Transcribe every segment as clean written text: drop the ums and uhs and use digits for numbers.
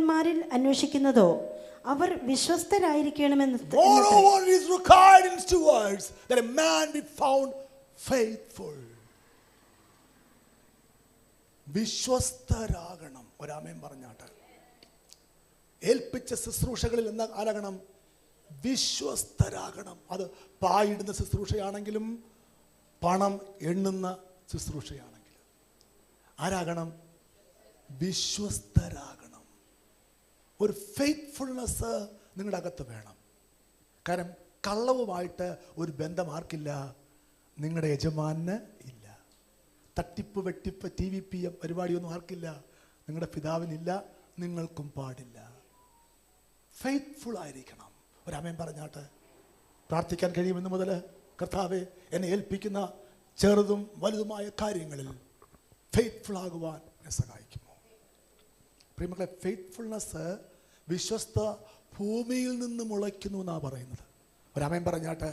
യജമാനന്മാരിൽ അന്വേഷിക്കുന്നതോ our വിശ്വസ്തരായിരിക്കണമെന്ന്. Moreover, it is required in stewards that a man be found faithful. വിശ്വസ്തരാകണം. ഒരാമേൻ പറഞ്ഞാട്ടെ. ഏൽപ്പിച്ച ശുശ്രൂഷകളിൽ എന്താ ആരാകണം? വിശ്വസ്തരാകണം. അത് പായിടുന്ന ശുശ്രൂഷയാണെങ്കിലും പണം എണ്ണുന്ന ശുശ്രൂഷയാണെങ്കിലും ആരാകണം? വിശ്വസ്തരാകണം. ഒരു ഫെയ്ത്ത്ഫുൾനെസ് നിങ്ങളുടെ അകത്ത് വേണം. കാരണം കള്ളവുമായിട്ട് ഒരു ബന്ധം ആർക്കില്ല? നിങ്ങളുടെ യജമാന് ഇല്ല. തട്ടിപ്പ് വെട്ടിപ്പ് TVPM പരിപാടിയൊന്നും ആർക്കില്ല? നിങ്ങളുടെ പിതാവിനില്ല, നിങ്ങൾക്കും പാടില്ല. ഫെയ്ത്ത്ഫുൾ ആയിരിക്കണം. ഒരാമേൻ പറഞ്ഞാട്ട്. പ്രാർത്ഥിക്കാൻ കഴിയുമെന്ന് മുതൽ കർത്താവെ എന്നെ ഏൽപ്പിക്കുന്ന ചെറുതും വലുതുമായ കാര്യങ്ങളിൽ ഫെയ്ത്ത്ഫുൾ ആകുവാൻ എന്നെ സഹായിക്കുമോ? പ്രിയമക്കളെ, ഫെയ്ത്ത്ഫുൾനെസ് വിശ്വസ്ത ഭൂമിയിൽ നിന്ന് മുളയ്ക്കുന്നു എന്നാണ് പറയുന്നത്. ഒരാമേൻ പറഞ്ഞാട്ടെ.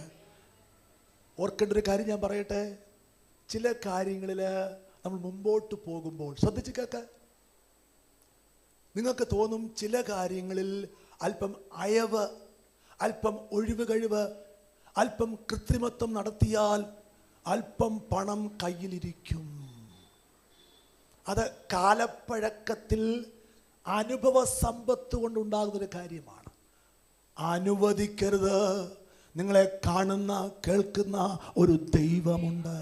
ഓർക്കേണ്ട ഒരു കാര്യം ഞാൻ പറയട്ടെ. ചില കാര്യങ്ങളിൽ നമ്മൾ മുമ്പോട്ട് പോകുമ്പോൾ ശ്രദ്ധിച്ച് കേൾക്ക. നിങ്ങൾക്ക് തോന്നും ചില കാര്യങ്ങളിൽ അല്പം അയവ്, അല്പം ഒഴിവ് കഴിവ്, അല്പം കൃത്രിമത്വം നടത്തിയാൽ അല്പം പണം കയ്യിലിരിക്കും. അത് കാലപ്പഴക്കത്തിൽ അനുഭവ സമ്പത്ത് കൊണ്ടുണ്ടാകുന്നൊരു കാര്യമാണ്. അനുവദിക്കരുത്. നിങ്ങളെ കാണുന്ന കേൾക്കുന്ന ഒരു ദൈവമുണ്ട്.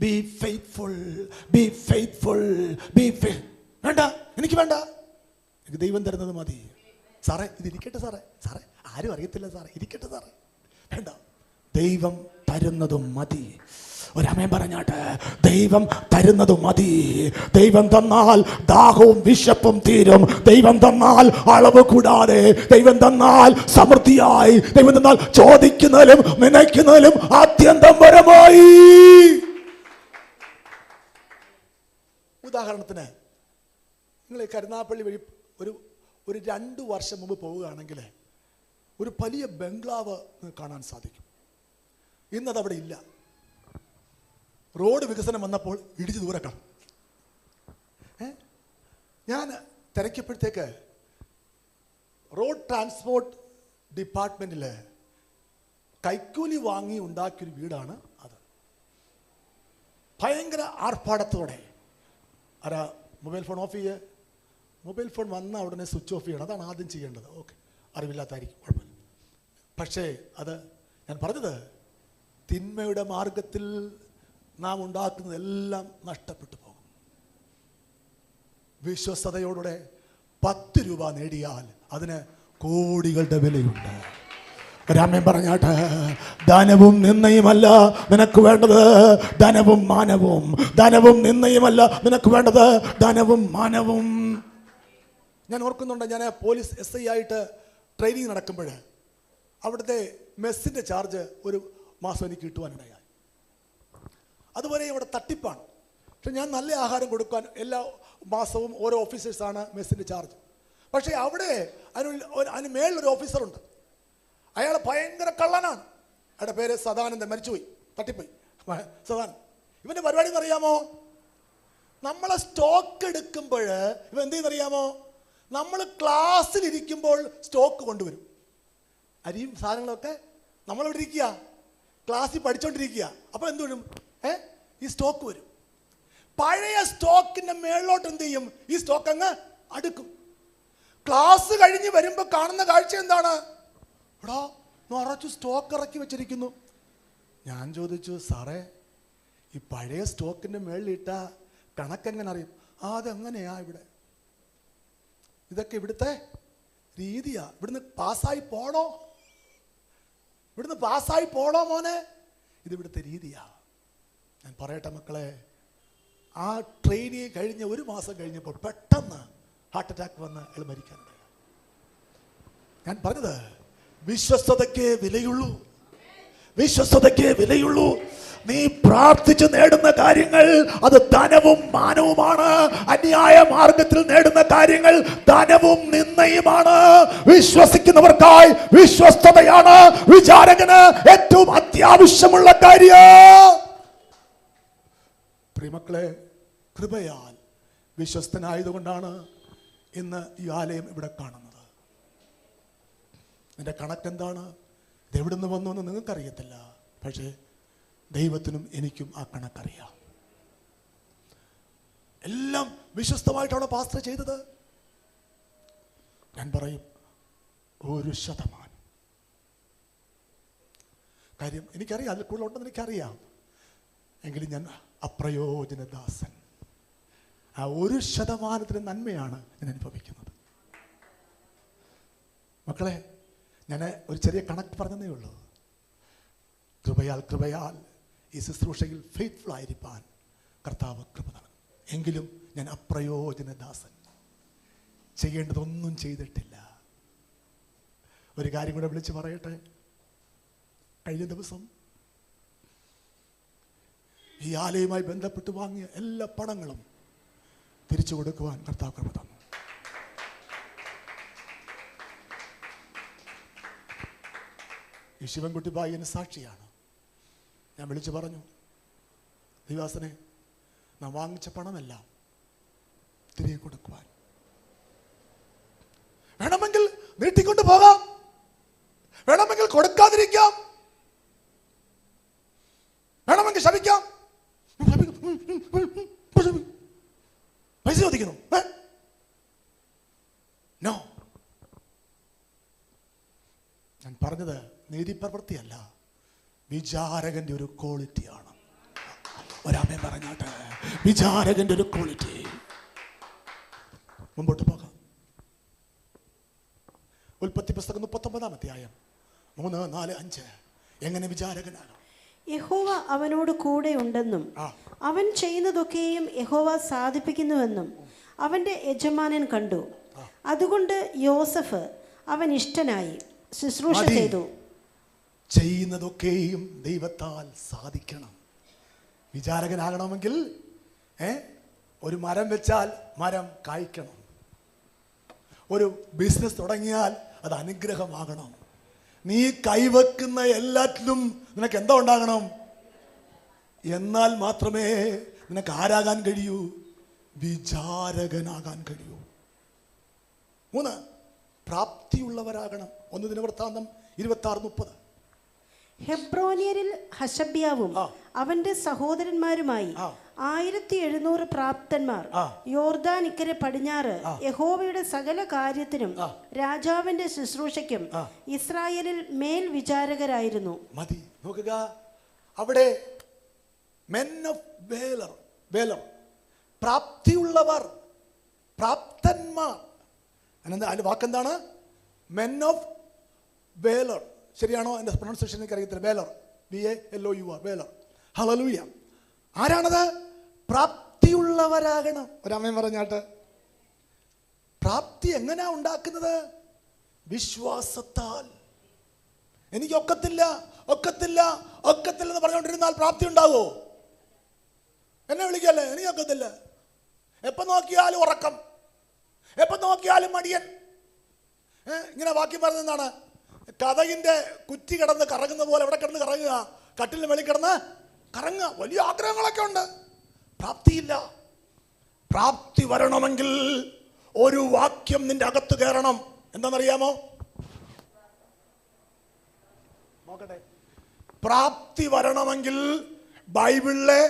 ബി ഫെയ്ത്ത്ഫുൾ, ബി ഫെയ്ത്ത്ഫുൾ, വേണ്ട, എനിക്ക് വേണ്ട, എനിക്ക് ദൈവം തരുന്നത് മതി. സാറേ ഇതിരിക്കട്ടെ സാറേ, സാറേ ആരും അറിയത്തില്ല സാറേ, ഇരിക്കട്ടെ സാറേ, വേണ്ട, ദൈവം തരുന്നതും മതി. ഒരാമേൻ പറഞ്ഞാട്ട്. ദൈവം തരുന്നതും മതി. ദൈവം തന്നാൽ ദാഹവും വിശപ്പും തീരും. ദൈവം തന്നാൽ അളവ് കൂടാതെ, ദൈവം തന്നാൽ സമൃദ്ധിയായി, ദൈവം തന്നാൽ ചോദിക്കുന്നതിലും നനയ്ക്കുന്നതിലും ആത്യന്തം പരമായി. ഉദാഹരണത്തിന് നിങ്ങൾ കരുനാഗപ്പള്ളി വഴി ഒരു 2 വർഷം മുമ്പ് പോവുകയാണെങ്കിൽ ഒരു വലിയ ബംഗ്ലാവ് കാണാൻ സാധിക്കും. ഇന്നതവിടെ ഇല്ല. റോഡ് വികസനം വന്നപ്പോൾ ഇടിച്ചു ദൂരക്കണം. ഞാൻ തിരക്കിയപ്പോഴത്തേക്ക് റോഡ് ട്രാൻസ്പോർട്ട് ഡിപ്പാർട്ട്മെൻറ്റിൽ കൈക്കൂലി വാങ്ങി ഉണ്ടാക്കിയൊരു വീടാണ് അത്. ഭയങ്കര ആർഭാടത്തോടെ. ആരാ മൊബൈൽ ഫോൺ ഓഫ് ചെയ്യുക? മൊബൈൽ ഫോൺ വന്നാൽ ഉടനെ സ്വിച്ച് ഓഫ് ചെയ്യണം. അതാണ് ആദ്യം ചെയ്യേണ്ടത്. ഓക്കെ, അറിവില്ലാത്തായിരിക്കും, കുഴപ്പമില്ല. പക്ഷേ അത് ഞാൻ പറഞ്ഞത്, തിന്മയുടെ മാർഗത്തിൽ നാം ഉണ്ടാക്കുന്നതെല്ലാം നഷ്ടപ്പെട്ടു പോകും. വിശ്വസ്തയോടെ 10 രൂപ നേടിയാൽ അതിന് കോടികളുടെ വിലയുണ്ട്. രാമൻ പറഞ്ഞാട്ട്. ധനവും നിന്നയുമല്ല നിനക്ക് വേണ്ടത്, ധനവും മാനവും. ധനവും നിന്നയുമല്ല നിനക്ക് വേണ്ടത്, ധനവും മാനവും. ഞാൻ ഓർക്കുന്നുണ്ട്, ഞാൻ പോലീസ് SI ആയിട്ട് ട്രെയിനിങ് നടക്കുമ്പോൾ അവിടുത്തെ മെസ്സിൻ്റെ ചാർജ് ഒരു മാസം എനിക്ക് കിട്ടുവാനിടയായി. അതുവരെ ഇവിടെ തട്ടിപ്പാണ്. പക്ഷെ ഞാൻ നല്ല ആഹാരം കൊടുക്കാൻ എല്ലാ മാസവും ഓരോ ഓഫീസേഴ്സാണ് മെസ്സിൻ്റെ ചാർജ്. പക്ഷേ അവിടെ അതിന് മേളിലൊരു ഓഫീസറുണ്ട്. അയാൾ ഭയങ്കര കള്ളനാണ്. അയാളുടെ പേര് സദാനന്ദൻ, മരിച്ചുപോയി, തട്ടിപ്പോയി സദാനന്ദൻ. ഇവൻ്റെ പരിപാടി എന്നറിയാമോ? നമ്മളെ സ്റ്റോക്ക് എടുക്കുമ്പോൾ ഇവൻ എന്ത് ചെയ്യുന്നറിയാമോ? നമ്മൾ ക്ലാസ്സിലിരിക്കുമ്പോൾ സ്റ്റോക്ക് കൊണ്ടുവരും. അരിയും സാധനങ്ങളൊക്കെ നമ്മളിവിടെ ഇരിക്കുക, ക്ലാസ്സിൽ പഠിച്ചുകൊണ്ടിരിക്കുക. അപ്പോൾ എന്ത് വരും? ഈ സ്റ്റോക്ക് വരും. പഴയ സ്റ്റോക്കിൻ്റെ മേളിലോട്ട് എന്ത് ചെയ്യും? ഈ സ്റ്റോക്ക് അങ്ങ് അടുക്കും. ക്ലാസ് കഴിഞ്ഞ് വരുമ്പോൾ കാണുന്ന കാഴ്ച എന്താണ്? എടാ നിറച്ചു സ്റ്റോക്ക് ഇറക്കി വെച്ചിരിക്കുന്നു. ഞാൻ ചോദിച്ചു, സാറേ ഈ പഴയ സ്റ്റോക്കിൻ്റെ മേളിലിട്ട കണക്കെങ്ങനെ അറിയും? അതെങ്ങനെയാ ഇവിടെ? ഇതൊക്കെ ഇവിടുത്തെ രീതിയാ. ഇവിടുന്ന് പാസ്സായി പോണോ? ഇവിടുന്ന് പാസ്സായി പോണോ മോനെ? ഇത് ഇവിടുത്തെ രീതിയാ. ഞാൻ പറയട്ടെ മക്കളെ, ആ ട്രെയിനിങ് കഴിഞ്ഞ് 1 മാസം കഴിഞ്ഞപ്പോൾ പെട്ടെന്ന് ഹാർട്ട് അറ്റാക്ക് വന്ന് അയാൾ മരിക്കാനുണ്ടായി. ഞാൻ പറഞ്ഞത്, വിശ്വസ്തതയ്ക്ക് വിലയുള്ളൂ, വിശ്വസ്തതയ്ക്ക് വിലയുള്ളൂ. നീ പ്രാർത്ഥിച്ച് നേടുന്ന കാര്യങ്ങൾ അത് ധനവും മാനവുമാണ്. അന്യായ മാർഗത്തിൽ നേടുന്ന കാര്യങ്ങൾ ധനവും നിന്നയുമാണ്. വിശ്വസിക്കുന്നവർക്കായി വിശ്വസ്തതയാണ് വിചാരകന് ഏറ്റവും അത്യാവശ്യമുള്ള കാര്യം. പ്രിയമക്കളെ, കൃപയാൽ വിശ്വസ്തനായതുകൊണ്ടാണ് ഇന്ന് ഈ ആലയം ഇവിടെ കാണുന്നത്. എൻ്റെ കണക്കെന്താണ്, ഇതെവിടുന്ന് വന്നു എന്ന് നിങ്ങൾക്കറിയത്തില്ല. പക്ഷേ ദൈവത്തിനും എനിക്കും ആ കണക്കറിയാം. എല്ലാം വിശ്വസ്തമായിട്ടാണ് പാസ്റ്റർ ചെയ്തത്. ഞാൻ പറയും 1%. കാര്യം എനിക്കറിയാം, അതിൽ കൂടുതലുണ്ടെന്ന് എനിക്കറിയാം. എങ്കിലും ഞാൻ അപ്രയോജനദാസൻ. ആ 1% നന്മയാണ് ഞാൻ അനുഭവിക്കുന്നത്. മക്കളെ, ഞാൻ ഒരു ചെറിയ കണക്ക് പറഞ്ഞതേ ഉള്ളൂ. കൃപയാൽ ഈ ശുശ്രൂഷയിൽ ഫെയ്ത്ത്ഫുൾ ആയിരിക്കാൻ കർത്താവ് കൃപ നൽകും. എങ്കിലും ഞാൻ അപ്രയോജനദാസൻ, ചെയ്യേണ്ടതൊന്നും ചെയ്തിട്ടില്ല. ഒരു കാര്യം കൂടെ വിളിച്ച് പറയട്ടെ. കഴിഞ്ഞ ദിവസം ഈ ആലയുമായി ബന്ധപ്പെട്ട് വാങ്ങിയ എല്ലാ പണങ്ങളും തിരിച്ചു കൊടുക്കുവാൻ കർത്താവ് കൃപ തന്നു. ഈ ശിവൻകുട്ടി ബായിന് സാക്ഷിയാണ്. ഞാൻ വിളിച്ചു പറഞ്ഞു, ദൈവാസനെ, നാം വാങ്ങിച്ച പണമെല്ലാം തിരികെ കൊടുക്കുവാൻ. വേണമെങ്കിൽ നീട്ടിക്കൊണ്ട് പോകാം, വേണമെങ്കിൽ കൊടുക്കാതിരിക്കാം, വേണമെങ്കിൽ ശപിക്കാം. പൈസ ചോദിക്കുന്നു. നോ, ഞാൻ പറഞ്ഞത് നീതിപ്രവൃത്തിയല്ല, വിചാരകന്റെ ഒരു ക്വാളിറ്റിയാണ്. ഒരാമേ പറഞ്ഞാട്ടെ, വിചാരകന്റെ ഒരു ക്വാളിറ്റി. മുമ്പോട്ട് പോകാം. ഉൽപ്പത്തി പുസ്തകം 39-ാം അധ്യായം 3, 4, 5. എങ്ങനെ വിചാരകനാണ്? യഹോവ അവനോട് കൂടെ ഉണ്ടെന്നും അവൻ ചെയ്യുന്നതൊക്കെയും യഹോവ സാധിപ്പിക്കുന്നുവെന്നും അവന്റെ യജമാനൻ കണ്ടു. അതുകൊണ്ട് യോസഫ് അവൻ ഇഷ്ടനായി ശുശ്രൂഷ ചെയ്തു. ചെയ്യുന്നതൊക്കെയും ദൈവത്താൽ സാധിക്കണം. വിചാരകനാകണമെങ്കിൽ ഒരു മരം വെച്ചാൽ മരം കായ്ക്കണം. ഒരു ബിസിനസ് തുടങ്ങിയാൽ അത് അനുഗ്രഹമാകണം. നീ കൈവെക്കുന്ന എല്ലാറ്റിലും നിനക്ക് എന്താ ഉണ്ടാകണം? എന്നാൽ മാത്രമേ നിനക്ക് ആരാകാൻ കഴിയൂ? വിചാരകനാകാൻ കഴിയൂ. 3, പ്രാപ്തിയുള്ളവരാകണം. 1 ദിനവൃത്താന്തം 26-30. ഹെബ്രോന്യരിൽ ഹശബ്യാവും അവന്റെ സഹോദരന്മാരുമായി 1700 പ്രാപ്തന്മാർ യോർദാൻ ഇക്കരെ പടിഞ്ഞാറ് യഹോവയുടെ സകല കാര്യത്തിനും രാജാവിന്റെ ശുശ്രൂഷയ്ക്കും ഇസ്രായേലിൽ മേൽ വിചാരകരായിരുന്നു. മതി നോക്കുക, അവിടെ മെൻ ഓഫ് വേലർ, പ്രാപ്തിയുള്ളവർ, പ്രാപ്തന്മാർ. അതിന്റെ വാക്കെന്താണ്? Men of വേലർ. ശരിയാണോ? എൻ്റെ പ്രൊണൗൺസിയേഷൻ എനിക്ക് അറിയത്തില്ല. വേലർ, VALOUR, വേലർ. ഹല്ലേലൂയ. ആരാണത്? പ്രാപ്തിയുള്ളവരാകണം. ഒരമ്മ പറഞ്ഞാട്ട്, പ്രാപ്തി എങ്ങനെയാ ഉണ്ടാക്കുന്നത്? വിശ്വാസത്താൽ. എനിക്ക് ഒക്കത്തില്ല എന്ന് പറഞ്ഞുകൊണ്ടിരുന്നാൽ പ്രാപ്തി ഉണ്ടാവോ? എന്നെ വിളിക്കല്ലേ, എനിക്ക് ഒക്കത്തില്ല. എപ്പം നോക്കിയാലും ഉറക്കം, എപ്പം നോക്കിയാലും മടിയൻ. ഇങ്ങനെ വാക്യം പറഞ്ഞെന്നാണ്, കഥകിന്റെ കുറ്റി കിടന്ന് കറങ്ങുന്ന പോലെ എവിടെ കിടന്ന് കറങ്ങുക? കട്ടിലിന് വെളി കിടന്ന് കറങ്ങുക. വലിയ ആഗ്രഹങ്ങളൊക്കെ ഉണ്ട്, പ്രാപ്തിയില്ല. പ്രാപ്തി വരണമെങ്കിൽ ഒരു വാക്യം നിന്റെ അകത്ത് കയറണം. എന്താണെന്നറിയാമോ? നോക്കട്ടെ. പ്രാപ്തി വരണമെങ്കിൽ ബൈബിളിലെ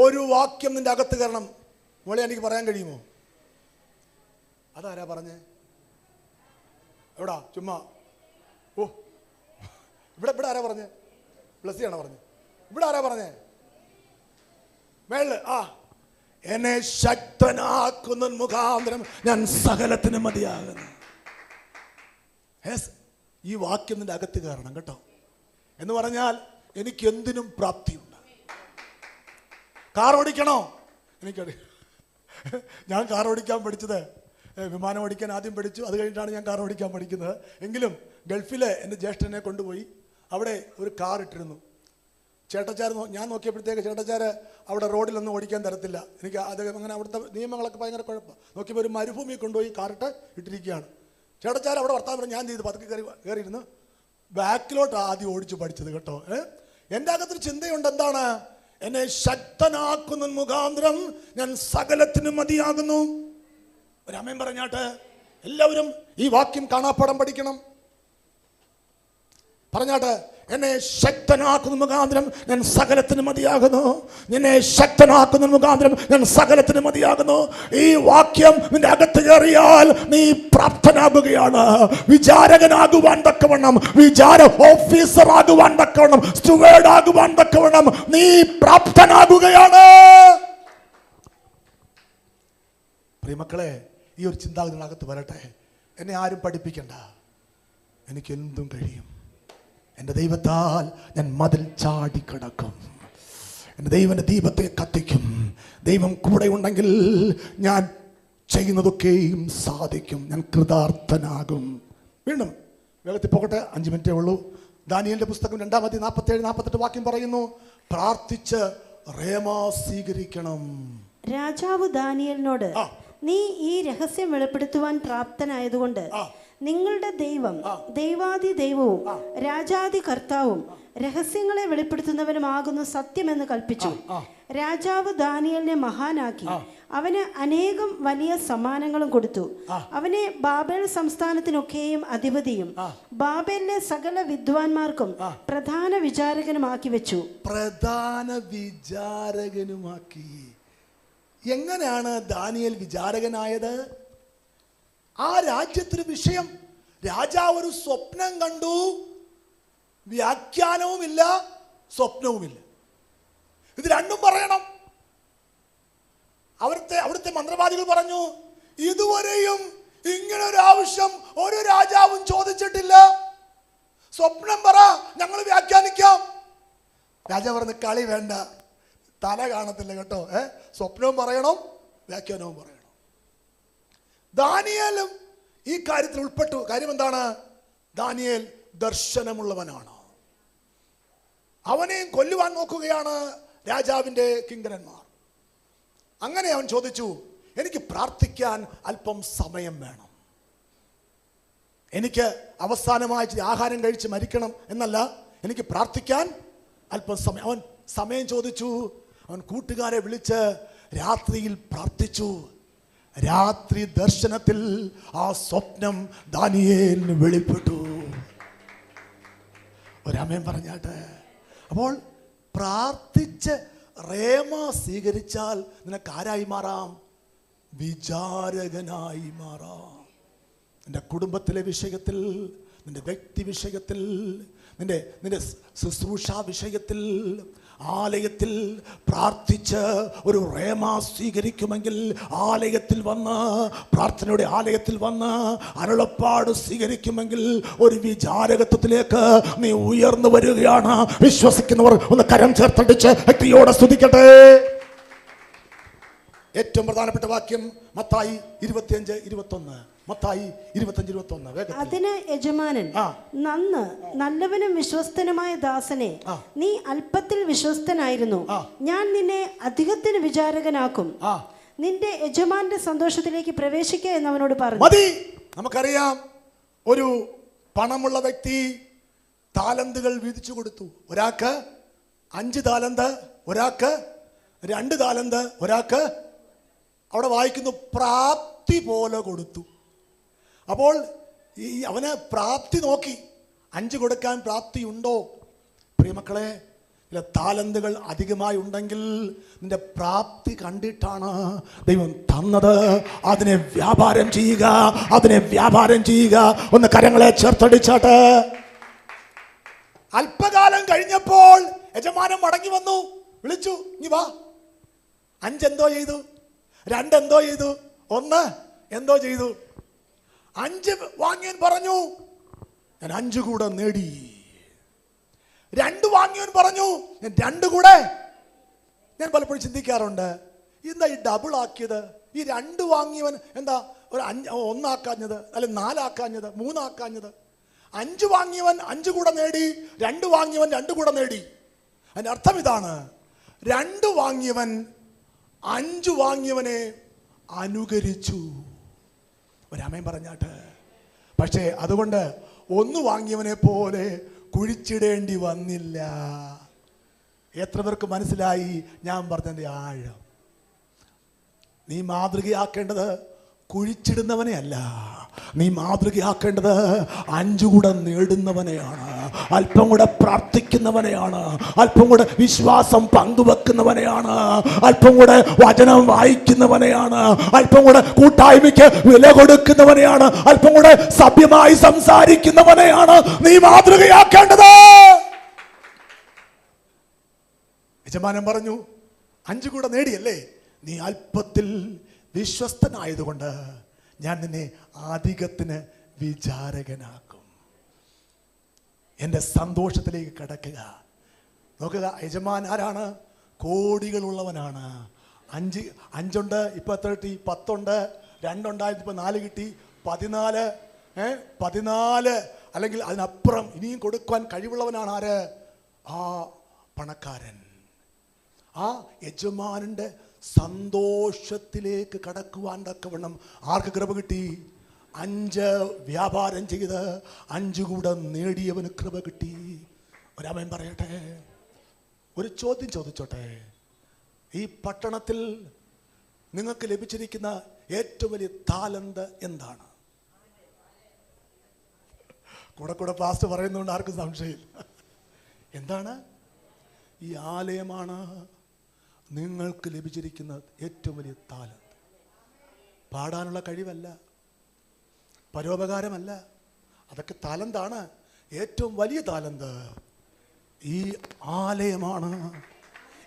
ഒരു വാക്യം നിന്റെ അകത്ത് കയറണം. മോളെ, എനിക്ക് പറയാൻ കഴിയുമോ? അതാരാ പറഞ്ഞേ? എവിടാ? ചുമ്മാ ഇവിടെ ആരാ പറഞ്ഞേ? ബ്ലസ്സിയാണോ പറഞ്ഞേ? ഇവിടെ ആരാ പറഞ്ഞേ? മേളില്. എന്നെ ശക്തനാക്കുന്ന മുഖാന്തരം ഞാൻ സകലത്തിന് മതിയാകുന്നു. ഈ വാക്യം നിന്റെ അകത്ത് കയറണം കേട്ടോ. എന്ന് പറഞ്ഞാൽ എനിക്ക് എന്തിനും പ്രാപ്തിയുണ്ട്. കാർ ഓടിക്കണോ? എനിക്കറിയാം. ഞാൻ കാർ ഓടിക്കാൻ പഠിച്ചത്, വിമാനം ഓടിക്കാൻ ആദ്യം പഠിച്ചു, അത് കഴിഞ്ഞിട്ടാണ് ഞാൻ കാർ ഓടിക്കാൻ പഠിക്കുന്നത്. എങ്കിലും ഗൾഫിലെ എൻ്റെ ജ്യേഷ്ഠനെ കൊണ്ടുപോയി അവിടെ ഒരു കാർ ഇട്ടിരുന്നു. ചേട്ടച്ചാർ ഞാൻ നോക്കിയപ്പോഴത്തേക്ക് ചേട്ടച്ചാർ അവിടെ റോഡിലൊന്നും ഓടിക്കാൻ തരത്തില്ല. എനിക്ക് അത് അങ്ങനെ അവിടുത്തെ നിയമങ്ങളൊക്കെ ഭയങ്കര കുഴപ്പം. നോക്കിയപ്പോൾ ഒരു മരുഭൂമി കൊണ്ടുപോയി കാറിട്ട് ഇട്ടിരിക്കുകയാണ്. ചേട്ടച്ചാർ അവിടെ വർത്താനം പറഞ്ഞ് ഞാൻ ചെയ്ത് പതുക്കെ കയറിയിരുന്ന് ബാക്കിലോട്ട് ആദ്യം ഓടിച്ചു പഠിച്ചത് കേട്ടോ. എൻ്റെ അകത്തൊരു ചിന്തയുണ്ട്. എന്താണ്? എന്നെ ശക്തനാക്കുന്ന മുഖാന്തരം ഞാൻ സകലത്തിനും മതിയാകുന്നു. ഒരമ്മയും പറഞ്ഞാട്ട് എല്ലാവരും ഈ വാക്യം കാണാപ്പാഠം പഠിക്കണം. പറഞ്ഞാട്ട്, എന്നെ ശക്തനാക്കുന്ന മുഖാന്തരം ഞാൻ സകലത്തിന് മതിയാകുന്നു. നിന്നെ ശക്തനാക്കുന്ന മുഖാന്തരം ഞാൻ സകലത്തിന് മതിയാകുന്നു. ഈ വാക്യം നിന്റെ അകത്ത് കയറിയാൽ നീ പ്രാപ്തനാകുകയാണ്. വിചാരകനാകുവാൻ തക്കവണ്ണം, വിചാര ഓഫീസർ ആകുവാൻ തക്കവണ്ണം, സ്റ്റുവേർഡ് ആകുവാൻ തക്കവണ്ണം നീ പ്രാപ്തനാകുകയാണ്. പ്രിയമക്കളെ, ഈ ഒരു ചിന്താഗതിനകത്ത് വരട്ടെ. എന്നെ ആരും പഠിപ്പിക്കണ്ട, എനിക്ക് എന്തും കഴിയും. എൻ്റെ ദൈവത്താൽ ഞാൻ മതിൽ ചാടിക്കിടക്കും. എൻ്റെ ദൈവൻ്റെ ദീപത്തെ കത്തിക്കും. ദൈവം കൂടെ ഉണ്ടെങ്കിൽ ഞാൻ ചെയ്യുന്നതൊക്കെയും സാധിക്കും. ഞാൻ കൃതാർത്ഥനാകും. വീണ്ടും വേഗത്തിൽ പോകട്ടെ, 5 മിനിറ്റേ ഉള്ളൂ. ദാനിയേലിന്റെ പുസ്തകം 2:47-48 വാക്യം പറയുന്നു, പ്രാർത്ഥിച്ച് റേമ സ്വീകരിക്കണം. രാജാവ് ദാനിയേലിനോട്, നീ ഈ രഹസ്യം വെളിപ്പെടുത്തുവാൻ പ്രാപ്തനായതുകൊണ്ട് നിങ്ങളുടെ ദൈവം ദൈവാദി ദൈവവും രാജാദി കർത്താവും രഹസ്യങ്ങളെ വെളിപ്പെടുത്തുന്നവനുമാകുന്നു സത്യമെന്ന് കൽപ്പിച്ചു. രാജാവ് ദാനിയേലിനെ മഹാനാക്കി അവന് അനേകം വലിയ സമ്മാനങ്ങളും കൊടുത്തു. അവനെ ബാബേൽ സംസ്ഥാനത്തിനൊക്കെയും അധിപതിയും ബാബേലിലെ സകല വിദ്വാൻമാർക്കും പ്രധാന വിചാരകനുമാക്കി വെച്ചു. പ്രധാന വിചാരകനുമാക്കി. എങ്ങനെയാണ് ദാനിയേൽ വിചാരകനായത്? ആ രാജ്യത്തൊരു വിഷയം, രാജാവ് ഒരു സ്വപ്നം കണ്ടു. വ്യാഖ്യാനവുമില്ല, സ്വപ്നവുമില്ല. ഇത് രണ്ടും പറയണം. അവിടുത്തെ മന്ത്രവാദികൾ പറഞ്ഞു, ഇതുവരെയും ഇങ്ങനെ ഒരു ആവശ്യം ഒരു രാജാവും ചോദിച്ചിട്ടില്ല. സ്വപ്നം പറ, ഞങ്ങൾ വ്യാഖ്യാനിക്കാം. രാജാവ് പറഞ്ഞു, കളി വേണ്ട, തല കാണത്തില്ല കേട്ടോ. സ്വപ്നവും പറയണം, വ്യാഖ്യാനവും പറയണം. ദാനിയേലും ഈ കാര്യത്തിൽ ഉൾപ്പെട്ടു. കാര്യം എന്താണ്? ദാനിയേൽ ദർശനമുള്ളവനാണ്. അവനെയും കൊല്ലുവാൻ നോക്കുകയാണ് രാജാവിൻ്റെ കിങ്കരന്മാർ. അങ്ങനെ അവൻ ചോദിച്ചു, എനിക്ക് പ്രാർത്ഥിക്കാൻ അല്പം സമയം വേണം. എനിക്ക് അവസാനമായി ആഹാരം കഴിച്ച് മരിക്കണം എന്നല്ല, എനിക്ക് പ്രാർത്ഥിക്കാൻ അല്പം സമയം. അവൻ സമയം ചോദിച്ചു. അവൻ കൂട്ടുകാരെ വിളിച്ച് രാത്രിയിൽ പ്രാർത്ഥിച്ചു. രാത്രി ദർശനത്തിൽ ആ സ്വപ്നം ദാനിയേലിന് വെളിപ്പെട്ടു. ഒരാമേൻ പറഞ്ഞാട്ടെ. അപ്പോൾ പ്രാർത്ഥിച്ച് റേമ സ്വീകരിച്ചാൽ നിനക്ക് ആരായി മാറാം? വിചാരകനായി മാറാം. നിന്റെ കുടുംബത്തിലെ വിഷയത്തിൽ, നിന്റെ വ്യക്തി വിഷയത്തിൽ, നിന്റെ ശുശ്രൂഷ വിഷയത്തിൽ, ആലയത്തിൽ പ്രാർത്ഥിച്ച് ഒരു റേമ സ്വീകരിക്കുമെങ്കിൽ, ആലയത്തിൽ വന്ന് പ്രാർത്ഥനയുടെ ആലയത്തിൽ വന്ന് അരുളപ്പാട് സ്വീകരിക്കുമെങ്കിൽ ഒരു വിചാരകത്വത്തിലേക്ക് നീ ഉയർന്നു വരികയാണ്. വിശ്വസിക്കുന്നവർ ഒന്ന് കരം ചേർത്തടിച്ച് ഭക്തിയോടെ സ്തുതിക്കട്ടെ. ഏറ്റവും പ്രധാനപ്പെട്ട വാക്യം മത്തായി 25:21. മത്തായി 25:21. അതിന് യജമാനൻ, നല്ലവനും വിശ്വസ്തനുമായ ദാസനെ, നീ അല്പത്തിൽ വിശ്വസ്തനായിരുന്നു, ഞാൻ നിന്നെ അധികത്തിന് വിചാരകനാക്കും. നിന്റെ യജമാന്റെ സന്തോഷത്തിലേക്ക് പ്രവേശിക്കുക എന്ന് അവനോട് പറഞ്ഞു. മതി. നമുക്കറിയാം, ഒരു പണമുള്ള വ്യക്തി താലന്തുകൾ വീതിച്ചു കൊടുത്തു. ഒരാൾക്ക് 5 താലന്ത്, ഒരാൾക്ക് 2 താലന്ത്, ഒരാൾക്ക് അവിടെ വായിക്കുന്നു പ്രാപ്തി പോലെ കൊടുത്തു. അപ്പോൾ അവന് പ്രാപ്തി നോക്കി. 5 കൊടുക്കാൻ പ്രാപ്തി ഉണ്ടോ? പ്രിയമക്കളെ, ചില താലന്തുകൾ അധികമായി ഉണ്ടെങ്കിൽ നിന്റെ പ്രാപ്തി കണ്ടിട്ടാണ് ദൈവം തന്നത്. അതിനെ വ്യാപാരം ചെയ്യുക, അതിനെ വ്യാപാരം ചെയ്യുക. ഒന്ന് കരങ്ങളെ ചേർത്തടിച്ചാട്ടെ. അല്പകാലം കഴിഞ്ഞപ്പോൾ യജമാനൻ മടങ്ങി വന്നു, വിളിച്ചു, നീ വാ. 5 എന്തോ ചെയ്തു, 2 എന്തോ ചെയ്തു, 1 എന്തോ ചെയ്തു. 5 വാങ്ങിയവൻ പറഞ്ഞു, ഞാൻ 5 കൂടെ നേടി. 2 വാങ്ങിയവൻ പറഞ്ഞു, ഞാൻ 2 കൂടെ. ഞാൻ പലപ്പോഴും ചിന്തിക്കാറുണ്ട്, എന്താ ഈ ഡബിൾ ആക്കിയത്? ഈ 2 വാങ്ങിയവൻ എന്താ ഒരു 1 ആക്കാഞ്ഞത്, അല്ലെങ്കിൽ 4 ആക്കാഞ്ഞത്, 3 ആക്കാഞ്ഞത്? 5 വാങ്ങിയവൻ 5 കൂടെ നേടി, 2 വാങ്ങിയവൻ 2 കൂടെ നേടി. അതിന്റെ അർത്ഥം ഇതാണ്, 2 വാങ്ങിയവൻ 5 വാങ്ങിയവനെ അനുകരിച്ചു. ഒരമ്മയും പറഞ്ഞാട്ട്. പക്ഷേ അതുകൊണ്ട് 1 വാങ്ങിയവനെ പോലെ കുഴിച്ചിടേണ്ടി വന്നില്ല. എത്ര പേർക്ക് മനസ്സിലായി ഞാൻ പറഞ്ഞതിൻ്റെ ആഴം? നീ മാതൃകയാക്കേണ്ടത് കുഴിച്ചിടുന്നവനെ അല്ല, നീ മാതൃകയാക്കേണ്ടത് 5 കൂടെ നേടുന്നവനെയാണ്, അല്പം കൂടെ പ്രാർത്ഥിക്കുന്നവനെയാണ്, അല്പം കൂടെ വിശ്വാസം പങ്കുവെക്കുന്നവനെയാണ്, അല്പം കൂടെ വചനം വായിക്കുന്നവനെയാണ്, അല്പം കൂടെ കൂട്ടായ്മയ്ക്ക് വില കൊടുക്കുന്നവനെയാണ്, അല്പം കൂടെ സഭ്യമായി സംസാരിക്കുന്നവനെയാണ് നീ മാതൃകയാക്കേണ്ടത്. യജമാനൻ പറഞ്ഞു, 5 കൂടെ നേടിയല്ലേ, നീ അല്പത്തിൽ വിശ്വസ്തനായതുകൊണ്ട് ഞാൻ നിന്നെ അധികത്തിന് വിചാരകനാക്കും. എൻ്റെ സന്തോഷത്തിലേക്ക് കടക്കുക. നോക്കുക, യജമാൻ ആരാണ്? കോടികളുള്ളവനാണ്. 5 ഉണ്ട്, ഇപ്പൊ എത്ര കിട്ടി? 10 ഉണ്ട്, 2 ഉണ്ടായിരുന്നു, ഇപ്പൊ 4 കിട്ടി, 14. 14 അല്ലെങ്കിൽ അതിനപ്പുറം ഇനിയും കൊടുക്കുവാൻ കഴിവുള്ളവനാണ് ആര്? ആ പണക്കാരൻ. ആ യജമാനന്റെ സന്തോഷത്തിലേക്ക് കടക്കുവാൻ തക്കവണ്ണം ആർക്ക് കൃപ കിട്ടി? 5 വ്യാപാരം ചെയ്ത് 5 കൂടെ നേടിയവന് കൃപ കിട്ടി. ഒരാമൻ പറയട്ടെ. ഒരു ചോദ്യം ചോദിച്ചോട്ടെ. ഈ പട്ടണത്തിൽ നിങ്ങൾക്ക് ലഭിച്ചിരിക്കുന്ന ഏറ്റവും വലിയ താലന്ത് എന്താണ്? കൂടെ കൂടെ പാസ്റ്റ് പറയുന്നതുകൊണ്ട് ആർക്കും സംശയമില്ല. എന്താണ്? ഈ ആലയമാണ് നിങ്ങൾക്ക് ലഭിച്ചിരിക്കുന്ന ഏറ്റവും വലിയ താലന്ത്. പാടാനുള്ള കഴിവല്ല, പരോപകാരമല്ല, അതൊക്കെ താലന്താണ്. ഏറ്റവും വലിയ താലന്ത് ഈ ആലയമാണ്.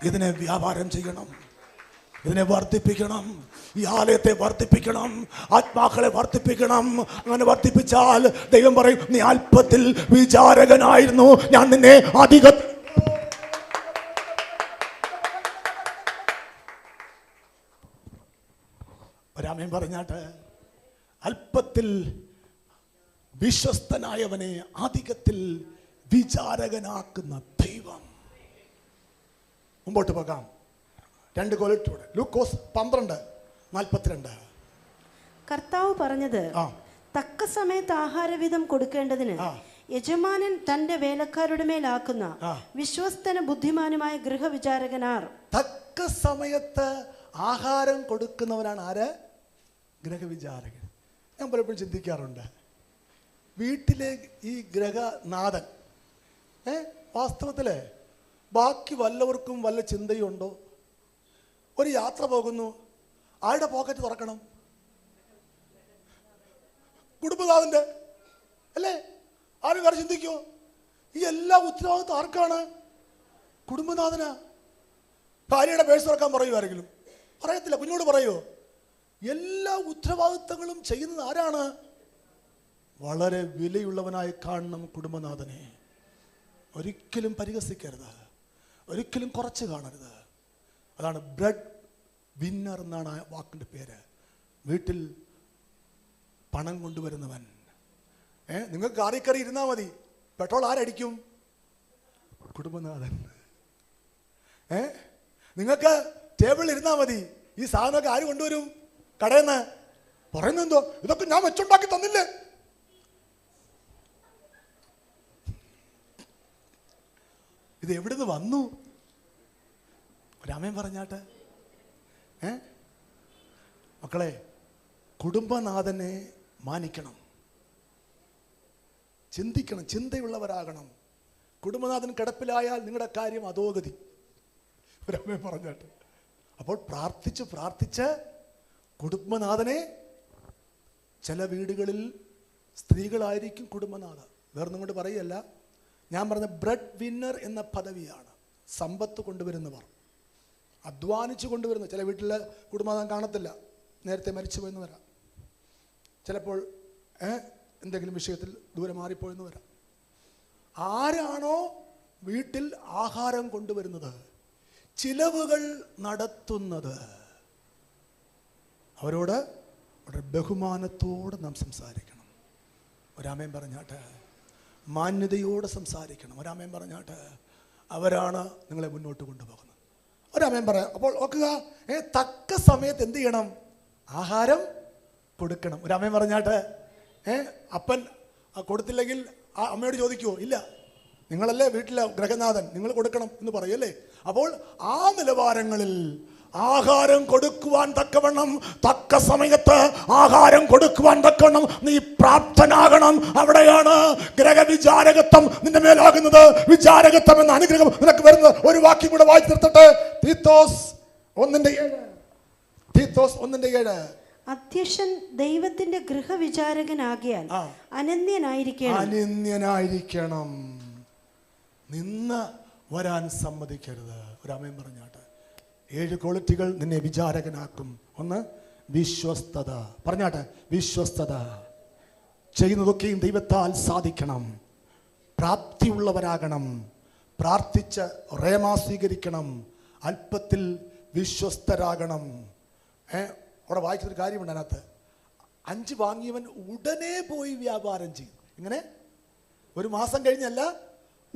ഇതിനെ വ്യാപാരം ചെയ്യണം, ഇതിനെ വർദ്ധിപ്പിക്കണം, ഈ ആലയത്തെ വർദ്ധിപ്പിക്കണം, ആത്മാക്കളെ വർദ്ധിപ്പിക്കണം. അങ്ങനെ വർദ്ധിപ്പിച്ചാൽ ദൈവം പറയും, നീ അല്പത്തിൽ വിചാരകനായിരുന്നു, ഞാൻ നിന്നെ അധിക. രാമൻ പറഞ്ഞാട്ട്, അല്പത്തിൽ വിശ്വസ്തനായവനെ അധികത്തിൽ വിചാരകനാക്കുന്ന ദൈവം. മുമ്പോട്ട് പോകാം. 2 കൊല്ലത്തൂടെ ലൂക്കോസ് 12:42. കർത്താവ് പറഞ്ഞത്, തക്ക സമയത്ത് ആഹാരവിധം കൊടുക്കേണ്ടതിന് യജമാനൻ തന്റെ വേലക്കാരുടെ മേലാക്കുന്ന വിശ്വസ്തന ബുദ്ധിമാനുമായ ഗൃഹവിചാരകനാർ. തക്ക സമയത്ത് ആഹാരം കൊടുക്കുന്നവനാണ് ആര്? ഗൃഹവിചാരകൻ. ഞാൻ പലപ്പോഴും ചിന്തിക്കാറുണ്ട്, വീട്ടിലെ ഈ ഗൃഹനാഥൻ വാസ്തവത്തില് ബാക്കി വല്ലവർക്കും വല്ല ചിന്തയും ഉണ്ടോ? ഒരു യാത്ര പോകുന്നു, ആരുടെ പോക്കറ്റ് തുറക്കണം? കുടുംബനാഥന്റെ അല്ലേ? ആരും കാര്യം ചിന്തിക്കോ? ഈ എല്ലാ ഉത്തരവാദിത്വം ആർക്കാണ്? കുടുംബനാഥനാ. ഭാര്യയുടെ പേഴ്സ് തുറക്കാൻ പറയൂ ആരെങ്കിലും? പറയത്തില്ല. കുഞ്ഞോട് പറയോ? എല്ലാ ഉത്തരവാദിത്തങ്ങളും ചെയ്യുന്നത് ആരാണ്? വളരെ വിലയുള്ളവനായി കാണണം കുടുംബനാഥനെ. ഒരിക്കലും പരിഹസിക്കരുത്, ഒരിക്കലും കുറച്ച് കാണരുത്. അതാണ് ബ്രെഡ് വിന്നർ എന്നാണ് ആ വാക്കിൻ്റെ പേര്. വീട്ടിൽ പണം കൊണ്ടുവരുന്നവൻ. നിങ്ങൾക്ക് കാറിക്കറി ഇരുന്നാൽ മതി, പെട്രോൾ ആരടിക്കും? കുടുംബനാഥൻ. നിങ്ങൾക്ക് ടേബിളിൽ ഇരുന്നാൽ മതി, ഈ സാധനമൊക്കെ ആര് കൊണ്ടുവരും? കടയിൽ നിന്ന്. പറയുന്നത് എന്തോ, ഇതൊക്കെ ഞാൻ വെച്ചുണ്ടാക്കി തന്നില്ലേ? ഇത് എവിടുന്ന് വന്നു? രാമൻ പറഞ്ഞാട്ട്. മക്കളെ, കുടുംബനാഥനെ മാനിക്കണം, ചിന്തിക്കണം, ചിന്തയുള്ളവരാകണം. കുടുംബനാഥൻ കിടപ്പിലായാൽ നിങ്ങളുടെ കാര്യം അധോഗതി. രാമൻ പറഞ്ഞാട്ട്. അപ്പോൾ പ്രാർത്ഥിച്ച് പ്രാർത്ഥിച്ച് കുടുംബനാഥനെ, ചില വീടുകളിൽ സ്ത്രീകളായിരിക്കും കുടുംബനാഥ. വേറൊന്നും കൊണ്ട് പറയല്ല, ഞാൻ പറഞ്ഞ ബ്രെഡ് വിന്നർ എന്ന പദവിയാണ്. സമ്പത്ത് കൊണ്ടുവരുന്നവർ, അധ്വാനിച്ച് കൊണ്ടുവരുന്ന. ചില വീട്ടിൽ കുടുംബനാഥൻ കാണത്തില്ല, നേരത്തെ മരിച്ചു പോയെന്ന് വരാം, ചിലപ്പോൾ എന്തെങ്കിലും വിഷയത്തിൽ ദൂരെ മാറിപ്പോയെന്ന് വരാം. ആരാണോ വീട്ടിൽ ആഹാരം കൊണ്ടുവരുന്നത്, ചിലവുകൾ നടത്തുന്നത്, അവരോട് വളരെ ബഹുമാനത്തോടെ നാം സംസാരിക്കണം. ഒരാമേൻ പറഞ്ഞാട്ട്. മാന്യതയോടെ സംസാരിക്കണം. ഒരാമേൻ പറഞ്ഞാട്ട്. അവരാണ് നിങ്ങളെ മുന്നോട്ട് കൊണ്ടുപോകുന്നത്. ഒരാമേൻ പറയാം. അപ്പോൾ നോക്കുക, തക്ക സമയത്ത് എന്ത് ചെയ്യണം? ആഹാരം കൊടുക്കണം. ഒരാമേൻ പറഞ്ഞാട്ട്. അപ്പൻ കൊടുത്തില്ലെങ്കിൽ ആ അമ്മയോട് ചോദിക്കുമോ? ഇല്ല, നിങ്ങളല്ലേ വീട്ടിലെ ഗൃഹനാഥൻ, നിങ്ങൾ കൊടുക്കണം എന്ന് പറയല്ലേ. അപ്പോൾ ആ നിലവാരങ്ങളിൽ ആഹാരം കൊടുക്കുവാൻ തക്കവണ്ണം, തക്ക സമയത്ത് ആഹാരം കൊടുക്കുവാൻ തക്കവണ്ണം നീ പ്രാപ്തനാകണം. അവിടെയാണ് ഗ്രഹവിചാരകത്വം നിന്റെ മേലാകുന്നത്. വിചാരകത്വം എന്ന അനുഗ്രഹം നിനക്ക് വരുന്നത്. ഒരു വാക്യം കൂടെ വായിച്ചു നിർത്തട്ടെ. തീത്തോസ് 1:7. അധ്യക്ഷൻ ദൈവത്തിന്റെ ഗൃഹവിചാരകനാകിയാൽ അനന്യനായിരിക്കണം. നിന്ന് വരാൻ സമ്മതിക്കരുത്. ഒരു ആമേൻ പറഞ്ഞാട്ടെ. 7 ക്വാളിറ്റികൾ നിന്നെ വിചാരകനാക്കും. 1, വിശ്വസ്തത. പറഞ്ഞാട്ടെ, വിശ്വസ്തത. ചെയ്യുന്നതൊക്കെയും ദൈവത്താൽ സാധിക്കണം. പ്രാപ്തിയുള്ളവരാകണം. പ്രാർത്ഥിച്ച് റേമ സ്വീകരിക്കണം. അല്പത്തിൽ വിശ്വസ്തരാകണം. അവിടെ വായിച്ചൊരു കാര്യമുണ്ട് അതിനകത്ത്. 5 വാങ്ങിയവൻ ഉടനെ പോയി വ്യാപാരം ചെയ്യും. ഇങ്ങനെ 1 മാസം കഴിഞ്ഞല്ല,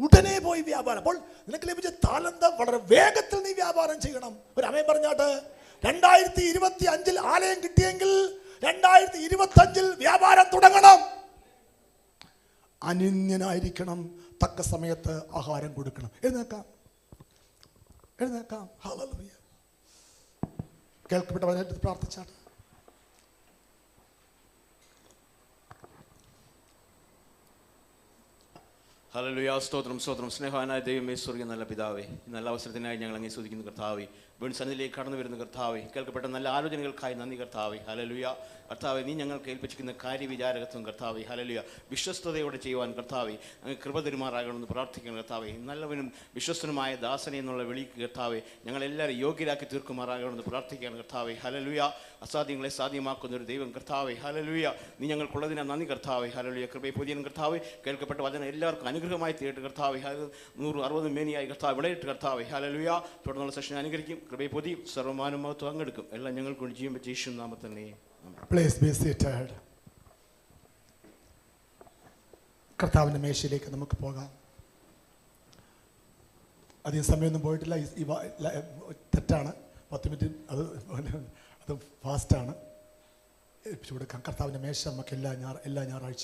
ഉടനെ പോയി വ്യാപാരം. അപ്പോൾ നിനക്ക് ലഭിച്ച താലന്ത് വളരെ വേഗത്തിൽ നീ വ്യാപാരം ചെയ്യണം. ഒരു ആമേൻ പറഞ്ഞാട്ട്. 2025 ആലയം കിട്ടിയെങ്കിൽ 2025 വ്യാപാരം തുടങ്ങണം. അനന്യനായിരിക്കണം. തക്ക സമയത്ത് ആഹാരം കൊടുക്കണം. എഴുന്നേക്കാം. ഹല്ലേലൂയ. കേൾക്കപ്പെട്ടവരെ പ്രാർത്ഥിച്ചാണ്. ഹല്ലേലൂയ. സ്തോത്രം സ്തോത്രം. സ്നേഹവാനായ ദൈവമേ, സ്വർഗ്ഗീയ നല്ല പിതാവേ, നല്ല അവസരത്തിനായി ഞങ്ങൾ അങ്ങേ സ്തുതിക്കുന്നു കർത്താവേ. സന്നിധിയിലേക്ക് കടന്നു വരുന്ന കർത്താവേ, കേൾക്കപ്പെട്ട നല്ല ആലോചനകൾക്കായി നന്ദി കർത്താവേ. ഹല്ലേലൂയ. കർത്താവേ, നീ ഞങ്ങൾക്ക് ഏൽപ്പിച്ചിരിക്കുന്ന കാര്യവിചാരകത്വം കർത്താവേ, ഹല്ലേലൂയ, വിശ്വസ്തയോടെ ചെയ്യുവാൻ കർത്താവേ അങ്ങ് കൃപ തരുമാറാകണമെന്ന് പ്രാർത്ഥിക്കണം കർത്താവേ. നല്ലവനും വിശ്വസ്തനുമായ ദാസനെ എന്നുള്ള വിളിക്ക് കർത്താവേ ഞങ്ങളെല്ലാവരും യോഗ്യരാക്കി തീർക്കുമാറാകണമെന്ന് പ്രാർത്ഥിക്കുകയാണ് കർത്താവേ. ഹല്ലേലൂയ. അസാധ്യങ്ങളെ സാധ്യമാക്കുന്ന ഒരു ദൈവം കർത്താവേ, ഹല്ലേലൂയ. നീ ഞങ്ങൾക്കുള്ളതിനാ നന്ദി കർത്താവേ. ഹല്ലേലൂയ. കൃപയെ പുതിയ കർത്താവേ, കേൾക്കപ്പെട്ട വചനം എല്ലാവർക്കും അനുഗ്രഹമായി തീരട്ടെ കർത്താവേ. 160 മേനിയായി കർത്താവ് വിളയിട്ട് കർത്താവേ. ഹല്ലേലൂയ. തുടർന്നുള്ള സെഷൻ അനുഗ്രഹിക്കും. കൃപയെ പുതിയ സർവ്വമാനം മഹത്വം അങ്ങെടുക്കും. എല്ലാം ഞങ്ങൾക്ക് കൊണ്ട് ചെയ്യാൻ പറ്റിയ യേശു നാമത്തിൽ തന്നെ. Please be seated. കർത്താവിൻ്റെ മേശയിലേക്ക് നമുക്ക് പോകാം. അധികം സമയമൊന്നും പോയിട്ടില്ല. തെറ്റാണ്. 10 മിനിറ്റ് അത് ഫാസ്റ്റാണ്. ഏൽപ്പിച്ചു കൊടുക്കാം. കർത്താവിൻ്റെ മേശ നമുക്ക് എല്ലാ ഞായറാഴ്ചയും